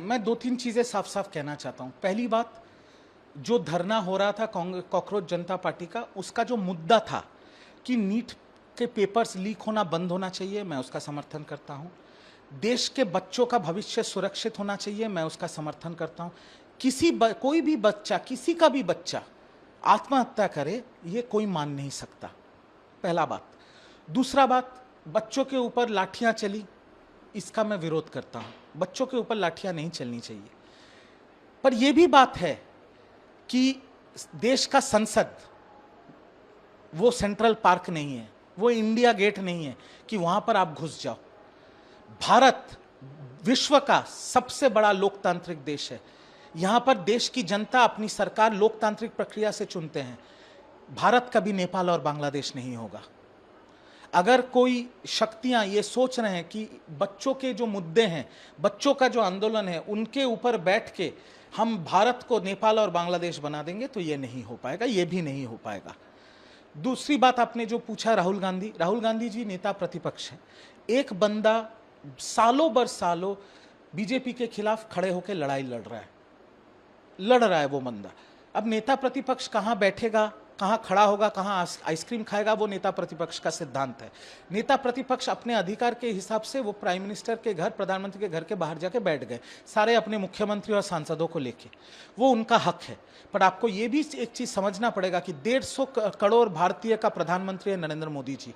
मैं दो तीन चीज़ें साफ साफ कहना चाहता हूँ। पहली बात, जो धरना हो रहा था कॉकरोच जनता पार्टी का, उसका जो मुद्दा था कि नीट के पेपर्स लीक होना बंद होना चाहिए, मैं उसका समर्थन करता हूँ। देश के बच्चों का भविष्य सुरक्षित होना चाहिए, मैं उसका समर्थन करता हूँ। कोई भी बच्चा, किसी का भी बच्चा आत्महत्या करे, ये कोई मान नहीं सकता, पहला बात। दूसरा बात, बच्चों के ऊपर लाठियां चली, इसका मैं विरोध करता हूं। बच्चों के ऊपर लाठियां नहीं चलनी चाहिए। पर यह भी बात है कि देश का संसद वो सेंट्रल पार्क नहीं है, वो इंडिया गेट नहीं है कि वहां पर आप घुस जाओ। भारत विश्व का सबसे बड़ा लोकतांत्रिक देश है। यहां पर देश की जनता अपनी सरकार लोकतांत्रिक प्रक्रिया से चुनते हैं। भारत कभी नेपाल और बांग्लादेश नहीं होगा। अगर कोई शक्तियां ये सोच रहे हैं कि बच्चों के जो मुद्दे हैं, बच्चों का जो आंदोलन है, उनके ऊपर बैठ के हम भारत को नेपाल और बांग्लादेश बना देंगे, तो ये नहीं हो पाएगा, ये भी नहीं हो पाएगा। दूसरी बात, आपने जो पूछा राहुल गांधी जी नेता प्रतिपक्ष हैं। एक बंदा सालों बर सालों बीजेपी के खिलाफ खड़े होकर लड़ाई लड़ रहा है वो बंदा। अब नेता प्रतिपक्ष कहां बैठेगा, कहां खड़ा होगा, कहां आइसक्रीम खाएगा, वो नेता प्रतिपक्ष का सिद्धांत है। नेता प्रतिपक्ष अपने अधिकार के हिसाब से वो प्राइम मिनिस्टर के घर, प्रधानमंत्री के घर के बाहर जाके बैठ गए, सारे अपने मुख्यमंत्री और सांसदों को लेके, वो उनका हक है। पर आपको ये भी एक चीज समझना पड़ेगा कि 150 करोड़ भारतीय का प्रधानमंत्री है नरेंद्र मोदी जी।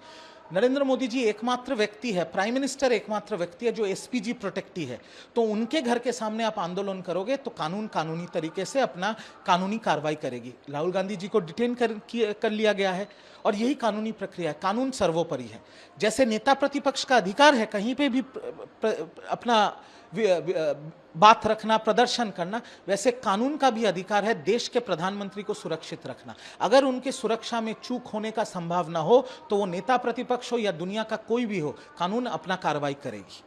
नरेंद्र मोदी जी एकमात्र व्यक्ति है, प्राइम मिनिस्टर एकमात्र व्यक्ति है जो एसपीजी प्रोटेक्टी है। तो उनके घर के सामने आप आंदोलन करोगे तो कानूनी तरीके से अपना कानूनी कार्रवाई करेगी। राहुल गांधी जी को डिटेन कर लिया गया है और यही कानूनी प्रक्रिया है। कानून सर्वोपरि है। जैसे नेता प्रतिपक्ष का अधिकार है कहीं पे भी अपना बात रखना, प्रदर्शन करना, वैसे कानून का भी अधिकार है देश के प्रधानमंत्री को सुरक्षित रखना। अगर उनके सुरक्षा में चूक होने का संभावना हो तो वो नेता प्रतिपक्ष हो या दुनिया का कोई भी हो, कानून अपना कार्रवाई करेगी।